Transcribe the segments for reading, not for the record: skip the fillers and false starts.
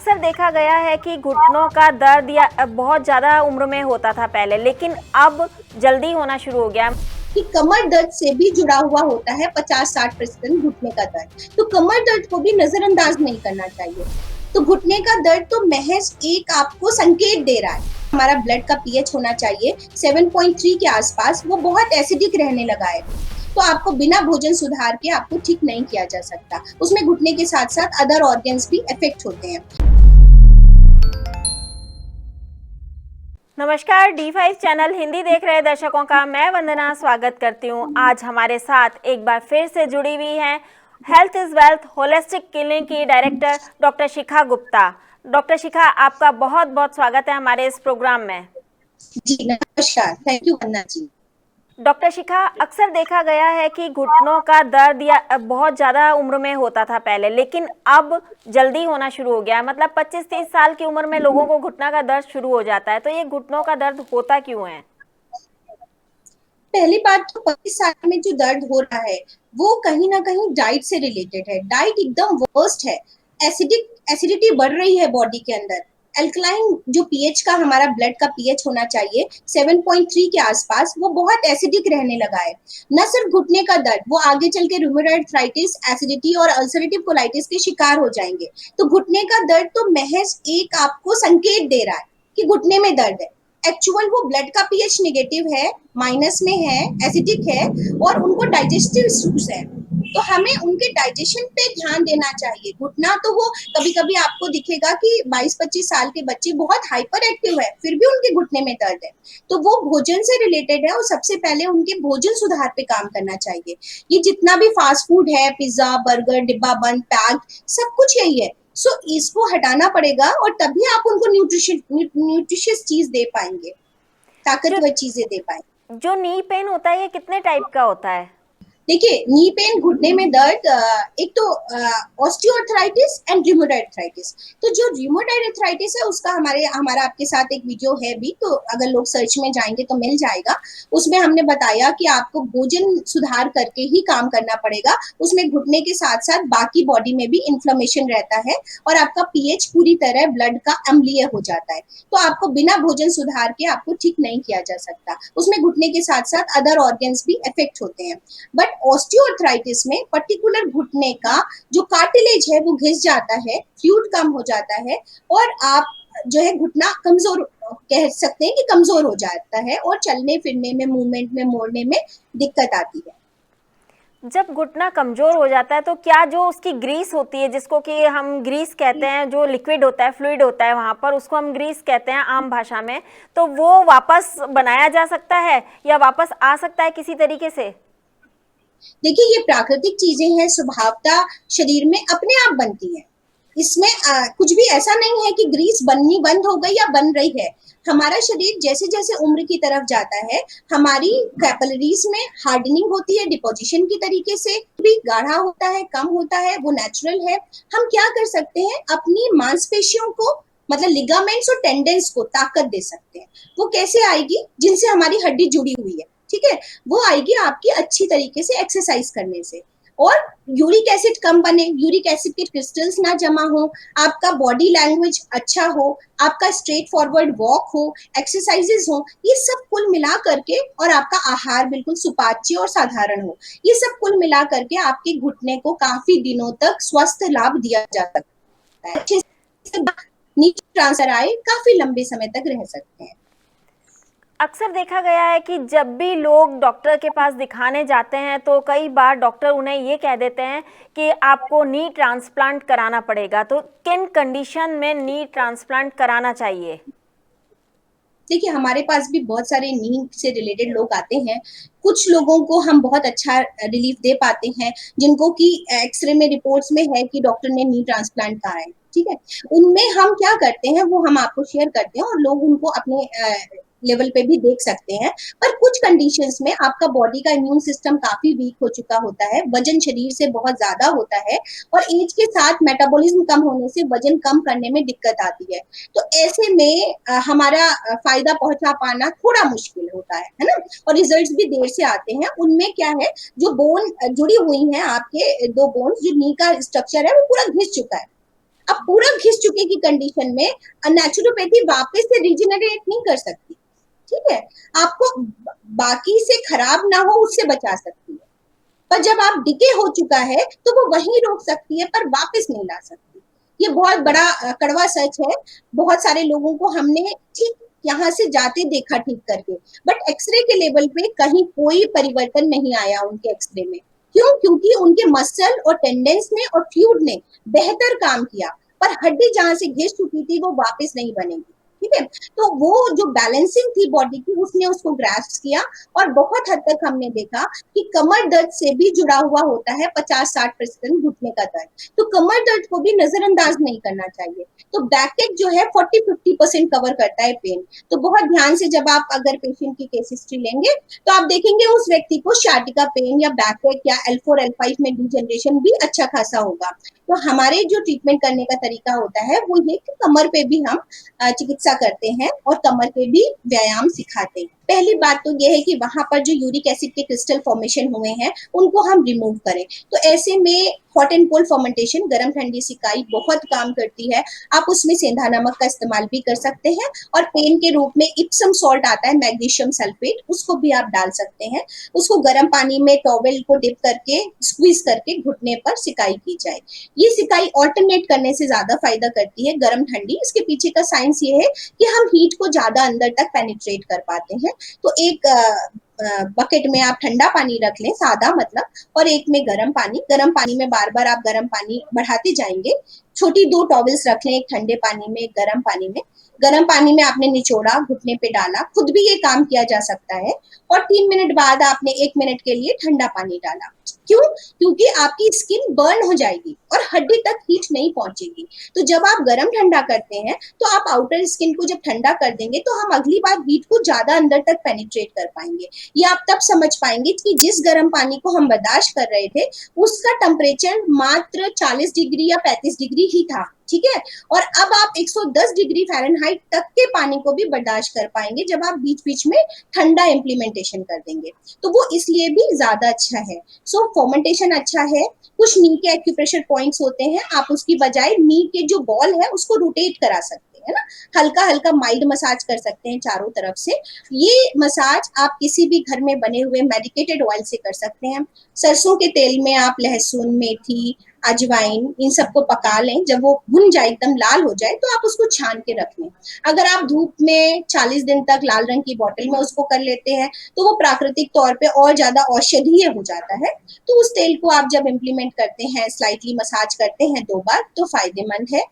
अक्सर देखा गया है कि घुटनों का दर्द या बहुत ज़्यादा उम्र में होता था पहले, लेकिन अब जल्दी होना शुरू हो गया। कि कमर दर्द से भी जुड़ा हुआ होता है 50-60% घुटने का दर्द। तो कमर दर्द को भी नजरअंदाज नहीं करना चाहिए। तो घुटने का दर्द तो महज एक आपको संकेत दे रहा है। हमारा ब्लड का पीएच होना चाहिए 7.3 के आसपास, वो बहुत एसिडिक रहने लगा है। तो आपको बिना भोजन सुधार के आपको ठीक नहीं किया जा सकता। उसमें घुटने के साथ साथ अदर ऑर्गन्स भी इफेक्ट होते हैं। नमस्कार, D5 चैनल हिंदी देख रहे दर्शकों का मैं वंदना स्वागत करती हूं। आज हमारे साथ एक बार फिर से जुड़ी हुई हैं health is wealth holistic clinic की डायरेक्टर डॉक्टर शिखा गुप्ता। डॉक्टर शिखा, आपका बहुत बहुत स्वागत है हमारे इस प्रोग्राम में। जी नमस्कार, thank you Vandana ji. Doctor Shikha, अक्सर देखा गया है कि घुटनों का दर्द या बहुत ज़्यादा उम्र में होता था पहले, लेकिन अब जल्दी होना शुरू हो गया। मतलब 25-30 साल की उम्र में लोगों को घुटना का दर्द शुरू हो जाता है। तो ये घुटनों का दर्द होता क्यों है? पहली बात तो 25 साल में जो दर्द हो रहा है वो कहीं ना कहीं डाइट से रिलेटेड है। डाइट एकदम वर्स्ट है। एसिडिटी बढ़ रही है बॉडी के अंदर। अल्कलाइन जो पीएच का हमारा ब्लड का पीएच होना चाहिए 7.3 के आसपास, वो बहुत एसिडिक रहने लगा है। न सिर्फ घुटने का दर्द, वो आगे चल के रूमेटॉइड आर्थराइटिस, एसिडिटी और अल्सरेटिव कोलाइटिस के शिकार हो जाएंगे। तो घुटने का दर्द तो महज एक आपको संकेत दे रहा है कि घुटने में दर्द है। एक्चुअल वो ब्लड का पीएच नेगेटिव है, माइनस में है, एसिडिक है और उनको डाइजेस्टिव इश्यूज है। तो हमें उनके डाइजेशन पे ध्यान देना चाहिए। घुटना तो वो कभी कभी आपको दिखेगा कि 22-25 साल के बच्चे बहुत हाइपर एक्टिव है, फिर भी उनके घुटने में दर्द है। तो वो भोजन से रिलेटेड है और सबसे पहले उनके भोजन सुधार पे काम करना चाहिए। ये जितना भी फास्ट फूड है, पिज्जा, बर्गर, डिब्बा बंद, पैक, सब कुछ यही है। सो इसको हटाना पड़ेगा और तभी आप उनको न्यूट्रिशियस चीज दे पाएंगे, जो ताकतवर चीजें दे पाएंगे। जो नी पेन होता है, ये कितने टाइप का होता है? देखिए, नी पेन, घुटने में दर्द, एक तो ऑस्टियोआर्थराइटिस एंड रूमेटॉइड आर्थराइटिस। तो जो रूमेटॉइड आर्थराइटिस है उसका हमारा आपके साथ एक वीडियो है भी, तो अगर लोग सर्च में जाएंगे तो मिल जाएगा। उसमें हमने बताया कि आपको भोजन सुधार करके ही काम करना पड़ेगा। उसमें घुटने के साथ साथ बाकी बॉडी में भी इन्फ्लेमेशन रहता है और आपका पीएच पूरी तरह ब्लड का अम्लीय हो जाता है। तो आपको बिना भोजन सुधार के आपको ठीक नहीं किया जा सकता। उसमें घुटने के साथ साथ अदर ऑर्गन्स भी इफेक्ट होते हैं। बट ऑस्टियोआर्थराइटिस में पर्टिकुलर घुटने का जो कार्टिलेज है वो घिस जाता है, फ्लूइड कम हो जाता है और आप जो है घुटना कमजोर, कह सकते हैं कि कमजोर हो जाता है और चलने फिरने में, मूवमेंट में, मोड़ने में दिक्कत आती है। जब घुटना कमजोर हो जाता है तो क्या जो उसकी ग्रीस होती है, जिसको कि हम ग्रीस कहते हैं, जो लिक्विड होता है, फ्लूइड होता है वहां पर, उसको हम ग्रीस कहते हैं आम भाषा में, तो वो वापस बनाया जा सकता है या वापस आ सकता है किसी तरीके से? देखिए, ये प्राकृतिक चीजें हैं, स्वभावतः शरीर में अपने आप बनती हैं। इसमें कुछ भी ऐसा नहीं है कि ग्रीस बननी बंद हो गई या बन रही है। हमारा शरीर जैसे जैसे उम्र की तरफ जाता है, हमारी कैपिलरीज में हार्डनिंग होती है, डिपोजिशन की तरीके से भी गाढ़ा होता है, कम होता है, वो नेचुरल है। हम क्या कर सकते हैं, अपनी मांसपेशियों को, मतलब लिगामेंट्स और टेंडेंस को ताकत दे सकते हैं। वो कैसे आएगी? जिनसे हमारी हड्डी जुड़ी हुई है, ठीक है, वो आएगी आपकी अच्छी तरीके से एक्सरसाइज करने से। और यूरिक एसिड कम बने, यूरिक एसिड के क्रिस्टल्स ना जमा हो, आपका बॉडी लैंग्वेज अच्छा हो, आपका स्ट्रेट फॉरवर्ड वॉक हो, एक्सरसाइजेस हो, ये सब कुल मिला करके, और आपका आहार बिल्कुल सुपाच्य और साधारण हो, ये सब कुल मिला करके आपके घुटने को काफी दिनों तक स्वस्थ लाभ दिया जा सकता है। अच्छे से नीचे ट्रांसफर आए, काफी लंबे समय तक रह सकते हैं। अक्सर देखा गया है कि जब भी लोग डॉक्टर के पास दिखाने जाते हैं तो कई बार डॉक्टर उन्हें ये कह देते हैं कि आपको नी ट्रांसप्लांट कराना पड़ेगा। तो किन कंडीशन में नी ट्रांसप्लांट कराना चाहिए? देखिए, हमारे पास भी बहुत सारे नींद से रिलेटेड लोग आते हैं। कुछ लोगों को हम बहुत अच्छा रिलीफ दे पाते हैं, जिनको कि एक्सरे में, रिपोर्ट्स में है कि डॉक्टर ने नी ट्रांसप्लांट कहा है, ठीक है। उनमें हम क्या करते हैं वो हम आपको शेयर करते हैं और लोग उनको अपने लेवल पे भी देख सकते हैं। पर कुछ कंडीशंस में आपका बॉडी का इम्यून सिस्टम काफी वीक हो चुका होता है, वजन शरीर से बहुत ज्यादा होता है और एज के साथ मेटाबॉलिज्म कम होने से वजन कम करने में दिक्कत आती है। तो ऐसे में हमारा फायदा पहुंचा पाना थोड़ा मुश्किल होता है ना, और रिजल्ट्स भी देर से आते हैं। उनमें क्या है, जो बोन जुड़ी हुई है, आपके दो बोन्स, जो नी का स्ट्रक्चर है वो पूरा घिस चुका है, अब पूरा घिस चुके की कंडीशन में नेचुरोपैथी वापस से रिजेनरेट नहीं कर सकती, ठीक है। आपको बाकी से खराब ना हो उससे बचा सकती है, पर जब आप डिके हो चुका है तो वो वहीं रोक सकती है पर वापस नहीं ला सकती। ये बहुत बड़ा कड़वा सच है। बहुत सारे लोगों को हमने ठीक यहाँ से जाते देखा ठीक करके, बट एक्सरे के लेवल पे कहीं कोई परिवर्तन नहीं आया उनके एक्सरे में। क्यों? क्योंकि उनके मसल और टेंडेंस ने और फ्लूइड ने बेहतर काम किया, पर हड्डी जहां से घिस चुकी थी वो वापस नहीं बनेगी, ठीक है। तो वो जो बैलेंसिंग थी बॉडी की उसने उसको ग्रास्प किया, और बहुत हद तक हमने देखा कि कमर दर्द से भी जुड़ा हुआ होता है 50-60% घुटने का दर्द, तो कमर दर्द को भी नजरअंदाज नहीं करना चाहिए। तो बैक एक जो है 40-50% कवर करता है पेन। तो बहुत ध्यान से जब आप अगर पेशेंट की केस हिस्ट्री लेंगे तो आप देखेंगे उस व्यक्ति को शार्टिका पेन या बैक एक या L4 L5 में डिजनरेशन भी अच्छा खासा होगा। तो हमारे जो ट्रीटमेंट करने का तरीका होता है वो ये कि कमर पे भी हम चिकित्सा करते हैं और कमर पे भी व्यायाम सिखाते हैं। पहली बात तो ये है कि वहां पर जो यूरिक एसिड के क्रिस्टल फॉर्मेशन हुए हैं उनको हम रिमूव करें। तो ऐसे में हॉट एंड कोल्ड फर्मेंटेशन, गर्म ठंडी सिकाई बहुत काम करती है। आप उसमें सेंधा नमक का इस्तेमाल भी कर सकते हैं, और पेन के रूप में इप्सम सॉल्ट आता है, मैग्नीशियम सल्फेट, उसको भी आप डाल सकते हैं। उसको गर्म पानी में टॉवेल को डिप करके स्क्वीज करके घुटने पर सिकाई की जाए। ये सिकाई ऑल्टरनेट करने से ज्यादा फायदा करती है, गर्म ठंडी। इसके पीछे का साइंस ये है कि हम हीट को ज्यादा अंदर तक पेनिट्रेट कर पाते हैं। तो एक बकेट में आप ठंडा पानी रख लें, सादा मतलब, और एक में गर्म पानी में बार बार आप गर्म पानी बढ़ाते जाएंगे। छोटी 2 टॉवल्स रख लें, एक ठंडे पानी में, एक गर्म पानी में। गर्म पानी में आपने निचोड़ा, घुटने पे डाला, खुद भी ये काम किया जा सकता है, और 3 मिनट बाद आपने 1 मिनट के लिए ठंडा पानी डाला। क्यों? क्योंकि आपकी स्किन बर्न हो जाएगी और हड्डी तक हीट नहीं पहुंचेगी। तो जब आप गर्म ठंडा करते हैं तो आप आउटर स्किन को जब ठंडा कर देंगे तो हम अगली बार हीट को ज्यादा अंदर तक पेनिट्रेट कर पाएंगे। ये आप तब समझ पाएंगे कि जिस गर्म पानी को हम बर्दाश्त कर रहे थे उसका टेम्परेचर मात्र 40 डिग्री या 35 डिग्री ही था, ठीक है। और अब आप 110 डिग्री फ़ारेनहाइट तक के पानी को भी बर्दाश्त कर पाएंगे जब आप बीच बीच में ठंडा इम्प्लीमेंटेशन कर देंगे। तो वो इसलिए भी ज्यादा अच्छा है। सो फर्मेंटेशन अच्छा है। कुछ नी के एक्यूप्रेशर पॉइंट्स होते हैं, आप उसकी बजाय नी के जो बॉल है उसको रोटेट करा सकते हैं ना, हल्का हल्का माइल्ड मसाज कर सकते हैं चारों तरफ से। ये मसाज आप किसी भी घर में बने हुए मेडिकेटेड ऑयल से कर सकते हैं। सरसों के तेल में आप लहसुन, मेथी, अजवाइन, इन सबको पका लें। जब वो भुन जाए, एकदम लाल हो जाए, तो आप उसको छान के रख लें। अगर आप धूप में 40 दिन तक लाल रंग की बोतल में उसको कर लेते हैं तो वो प्राकृतिक तौर पे और ज्यादा औषधीय हो जाता है। तो उस तेल को आप जब इम्प्लीमेंट करते हैं, स्लाइटली मसाज करते हैं 2 बार, तो फायदेमंद है।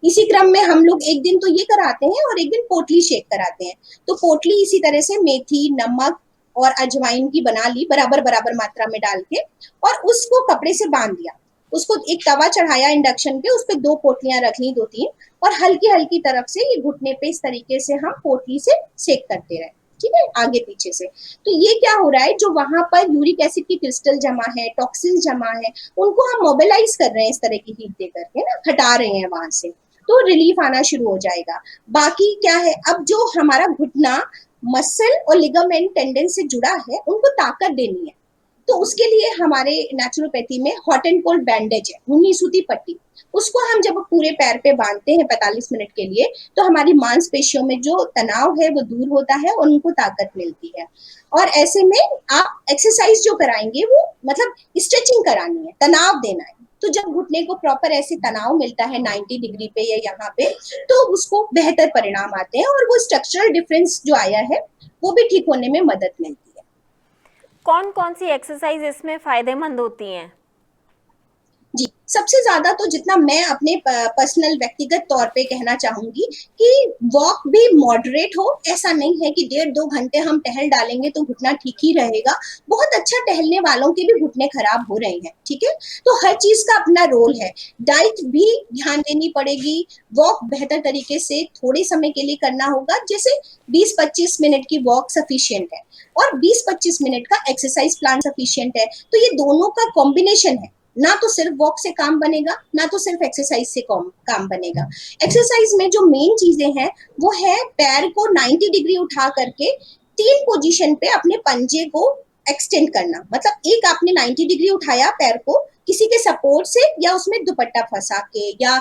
इसी क्रम में हम लोग एक दिन तो ये कराते हैं और एक दिन पोटली शेक कराते हैं। तो पोटली इसी तरह से मेथी, नमक और अजवाइन की बना ली बराबर बराबर मात्रा में डाल के, और उसको कपड़े से बांध दिया। उसको एक तवा चढ़ाया इंडक्शन पे, उस पे 2 पोटलियां रख ली, 2-3, और हल्की हल्की तरफ से ये घुटने पे इस तरीके से हम पोटली से सेक करते रहे, ठीक है, आगे पीछे से। तो ये क्या हो रहा है, जो वहां पर यूरिक एसिड की क्रिस्टल जमा है, टॉक्सिन जमा है, उनको हम मोबिलाइज कर रहे हैं इस तरह की हीट दे करके ना, हटा रहे हैं वहां से, तो रिलीफ आना शुरू हो जाएगा। बाकी क्या है, अब जो हमारा घुटना मसल और लिगामेंट टेंडन से जुड़ा है उनको ताकत देनी है। तो उसके लिए हमारे नेचुरोपैथी में हॉट एंड कोल्ड बैंडेज है, ऊनी सूती पट्टी। उसको हम जब पूरे पैर पे बांधते हैं 45 मिनट के लिए, तो हमारी मांसपेशियों में जो तनाव है वो दूर होता है और उनको ताकत मिलती है। और ऐसे में आप एक्सरसाइज जो कराएंगे वो मतलब स्ट्रेचिंग करानी है, तनाव देना है। तो जब घुटने को प्रॉपर ऐसे तनाव मिलता है 90 डिग्री पे या यहाँ पे, तो उसको बेहतर परिणाम आते हैं, और वो स्ट्रक्चरल डिफरेंस जो आया है वो भी ठीक होने में मदद मिलती है। कौन कौन सी एक्सरसाइज इसमें फायदेमंद होती हैं? जी, सबसे ज्यादा तो जितना मैं अपने पर्सनल व्यक्तिगत तौर पे कहना चाहूंगी कि वॉक भी मॉडरेट हो। ऐसा नहीं है कि 1.5-2 घंटे हम टहल डालेंगे तो घुटना ठीक ही रहेगा। बहुत अच्छा टहलने वालों के भी घुटने खराब हो रहे हैं, ठीक है। तो हर चीज का अपना रोल है। डाइट भी ध्यान देनी पड़ेगी। वॉक बेहतर तरीके से थोड़े समय के लिए करना होगा, जैसे 20-25 मिनट की वॉक सफिशियंट है और 20-25 मिनट का एक्सरसाइज प्लान सफिशियंट है। तो ये दोनों का कॉम्बिनेशन है, ना तो सिर्फ वॉक से काम बनेगा, ना तो सिर्फ एक्सरसाइज से काम बनेगा। एक्सरसाइज में जो मेन चीजें हैं वो है पैर को 90 डिग्री उठा करके 3 पोजीशन पे अपने पंजे को एक्सटेंड करना, मतलब एक आपने 90 डिग्री उठाया पैर को किसी के सपोर्ट से या उसमें दुपट्टा फंसा के, या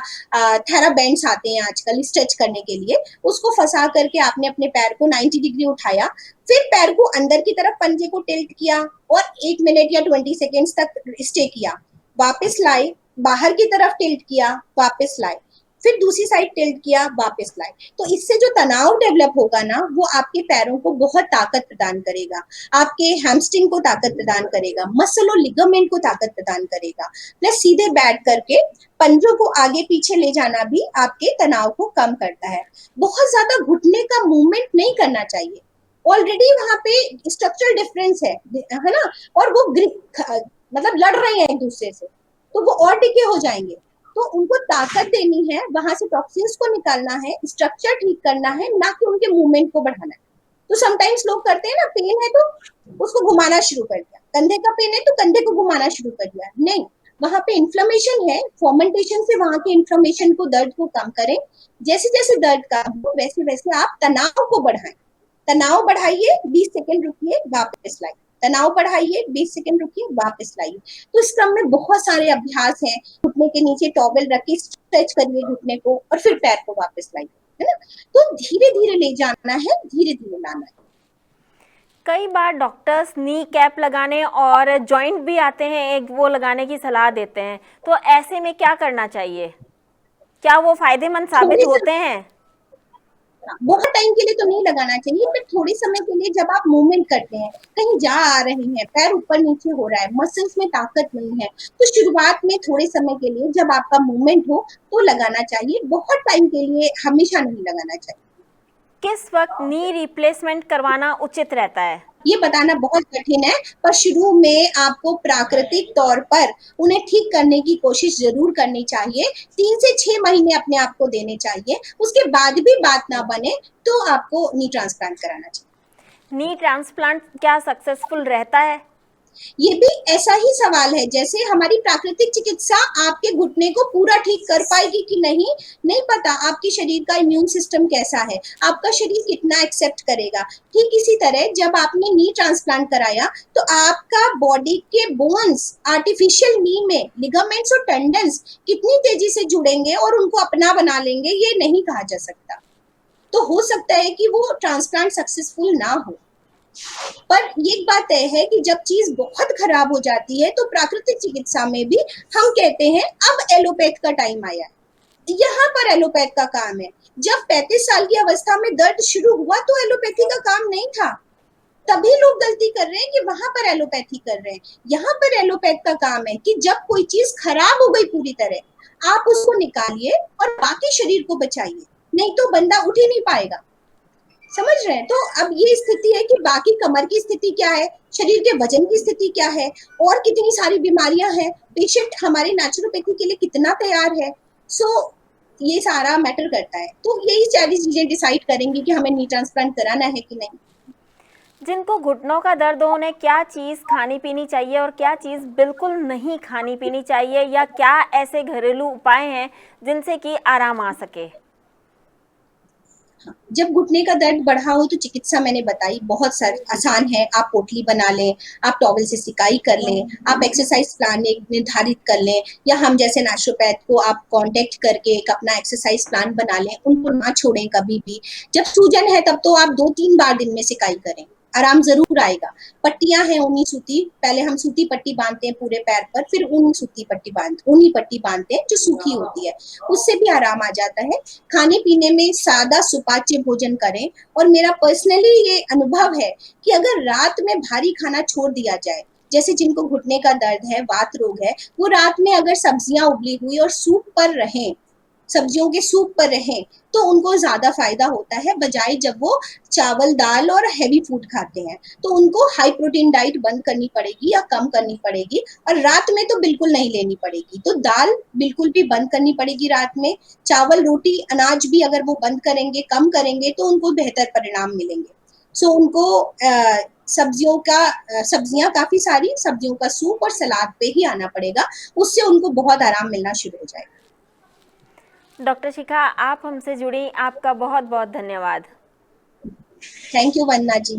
थेरा बैंड्स आते हैं आजकल स्ट्रेच करने के लिए, उसको फंसा करके आपने अपने पैर को 90 डिग्री उठाया, फिर पैर को अंदर की तरफ पंजे को टिल्ट किया और 1 मिनट या 20 सेकेंड्स तक स्टे किया, वापस लाए, बाहर की तरफ टिल्ट किया, वापस लाए, फिर दूसरी साइड टिल्ट किया, वापस लाए। तो इससे जो तनाव डेवलप होगा ना, वो आपके पैरों को बहुत ताकत प्रदान करेगा, आपके हैमस्ट्रिंग को ताकत प्रदान करेगा, मसल और लिगामेंट को ताकत प्रदान करेगा। प्लस सीधे बैठ करके पंजों को आगे पीछे ले जाना भी आपके तनाव को कम करता है। बहुत ज्यादा घुटने का मूवमेंट नहीं करना चाहिए, ऑलरेडी वहां पे स्ट्रक्चरल डिफरेंस है ना, और वो मतलब लड़ रहे हैं एक दूसरे से, तो वो और टिके हो जाएंगे। तो उनको ताकत देनी है, वहां से टॉक्सिन्स को निकालना है, स्ट्रक्चर ठीक करना है, ना कि उनके मूवमेंट को बढ़ाना है। तो समटाइम्स लोग करते हैं ना, पेन है तो उसको घुमाना शुरू कर दिया, कंधे का पेन है तो कंधे को घुमाना शुरू कर दिया, नहीं, वहां पे इन्फ्लेमेशन है, फर्मेंटेशन से वहां के इन्फ्लेमेशन को, दर्द को कम करें। जैसे जैसे दर्द कम हो वैसे वैसे आप तनाव को बढ़ाएं, तनाव बढ़ाइए, 20 सेकंड रुकिए, वापस लाइए, तनाव बढ़ाइए, 20 सेकंड रुकिए, वापस लाइए। तो इस क्रम में बहुत सारे अभ्यास हैं, घुटने के नीचे टॉवेल रख के स्ट्रेच करिए घुटने को और फिर पैर को वापस लाइए, है ना। तो धीरे धीरे ले जाना है, धीरे धीरे लाना है। कई बार डॉक्टर्स नी कैप लगाने और जॉइंट भी आते हैं एक वो लगाने की सलाह देते हैं, तो ऐसे में क्या करना चाहिए? क्या वो फायदेमंद साबित होते हैं? बहुत टाइम के लिए तो नहीं लगाना चाहिए, पर थोड़े समय के लिए जब आप मूवमेंट करते हैं, कहीं जा आ रहे हैं, पैर ऊपर नीचे हो रहा है, मसल्स में ताकत नहीं है, तो शुरुआत में थोड़े समय के लिए जब आपका मूवमेंट हो तो लगाना चाहिए, बहुत टाइम के लिए हमेशा नहीं लगाना चाहिए। किस वक्त नी रिप्लेसमेंट करवाना उचित रहता है? ये बताना बहुत कठिन है, पर शुरू में आपको प्राकृतिक तौर पर उन्हें ठीक करने की कोशिश जरूर करनी चाहिए। 3 से 6 महीने अपने आप को देने चाहिए, उसके बाद भी बात ना बने तो आपको नी ट्रांसप्लांट कराना चाहिए। नी ट्रांसप्लांट क्या सक्सेसफुल रहता है? ये भी ऐसा ही सवाल है, जैसे हमारी प्राकृतिक चिकित्सा आपके घुटने को पूरा ठीक कर पाएगी कि नहीं, नहीं पता। आपके शरीर का इम्यून सिस्टम कैसा है, आपका शरीर कितना एक्सेप्ट करेगा। ठीक इसी तरह जब आपने नी ट्रांसप्लांट कराया तो आपका बॉडी के बोन्स आर्टिफिशियल नी में लिगामेंट्स और टेंडन्स कितनी तेजी से जुड़ेंगे और उनको अपना बना लेंगे, ये नहीं कहा जा सकता। तो हो सकता है कि वो ट्रांसप्लांट सक्सेसफुल ना हो, पर एक बात तय है कि जब चीज बहुत खराब हो जाती है तो प्राकृतिक चिकित्सा में भी हम कहते हैं अब एलोपैथ का टाइम आया है। यहाँ पर एलोपैथ का काम है। जब 35 साल की अवस्था में दर्द शुरू हुआ तो एलोपैथी का काम नहीं था, तभी लोग गलती कर रहे हैं कि वहां पर एलोपैथी कर रहे हैं। यहाँ पर एलोपैथ का काम है कि जब कोई चीज खराब हो गई पूरी तरह, आप उसको निकालिए और बाकी शरीर को बचाइए, नहीं तो बंदा उठ ही नहीं पाएगा। समझ रहे हैं। तो अब ये स्थिति है कि बाकी कमर की स्थिति क्या है, शरीर के वजन की स्थिति क्या है, और कितनी सारी बीमारियां हैं, पेशेंट हमारे नेचुरोपैथी के लिए कितना तैयार है। सो ये सारा मैटर करता है। तो यही सारी चीजें डिसाइड करेंगी कि हमें नी ट्रांसप्लांट कराना है कि नहीं। जिनको घुटनों का दर्द हो उन्हें क्या चीज़ खानी पीनी चाहिए और क्या चीज़ बिल्कुल नहीं खानी पीनी चाहिए, या क्या ऐसे घरेलू उपाय हैं जिनसे कि आराम आ सके? जब घुटने का दर्द बढ़ा हो तो चिकित्सा मैंने बताई बहुत आसान है। आप पोटली बना लें, आप टॉवल से सिकाई कर लें, आप एक्सरसाइज प्लान एक निर्धारित कर लें, या हम जैसे नेचुरोपैथ को आप कांटेक्ट करके एक अपना एक्सरसाइज प्लान बना लें, उनको ना छोड़ें कभी भी। जब सूजन है तब तो आप 2-3 बार दिन में सिकाई करें, आराम जरूर आएगा। पट्टियां हैं ऊनी सूती, पहले हम सूती पट्टी बांधते हैं पूरे पैर पर, फिर ऊनी पट्टी बांधते हैं जो सूखी होती है, उससे भी आराम आ जाता है। खाने पीने में सादा सुपाच्य भोजन करें, और मेरा पर्सनली ये अनुभव है कि अगर रात में भारी खाना छोड़ दिया जाए, जैसे जिनको घुटने का दर्द है, वात रोग है, वो रात में अगर सब्जियां उबली हुई और सूप पर रहें, सब्जियों के सूप पर रहें, तो उनको ज्यादा फायदा होता है, बजाय जब वो चावल दाल और हैवी फूड खाते हैं। तो उनको हाई प्रोटीन डाइट बंद करनी पड़ेगी या कम करनी पड़ेगी, और रात में तो बिल्कुल नहीं लेनी पड़ेगी। तो दाल बिल्कुल भी बंद करनी पड़ेगी रात में। चावल रोटी अनाज भी अगर वो बंद करेंगे, कम करेंगे, तो उनको बेहतर परिणाम मिलेंगे। सो उनको सब्जियां काफी सारी सब्जियों का सूप और सलाद पे ही आना पड़ेगा, उससे उनको बहुत आराम मिलना शुरू हो जाएगा। डॉक्टर शिखा, आप हमसे जुड़ी, आपका बहुत बहुत धन्यवाद। थैंक यू वंदना जी।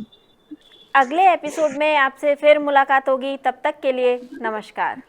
अगले एपिसोड में आपसे फिर मुलाकात होगी। तब तक के लिए नमस्कार।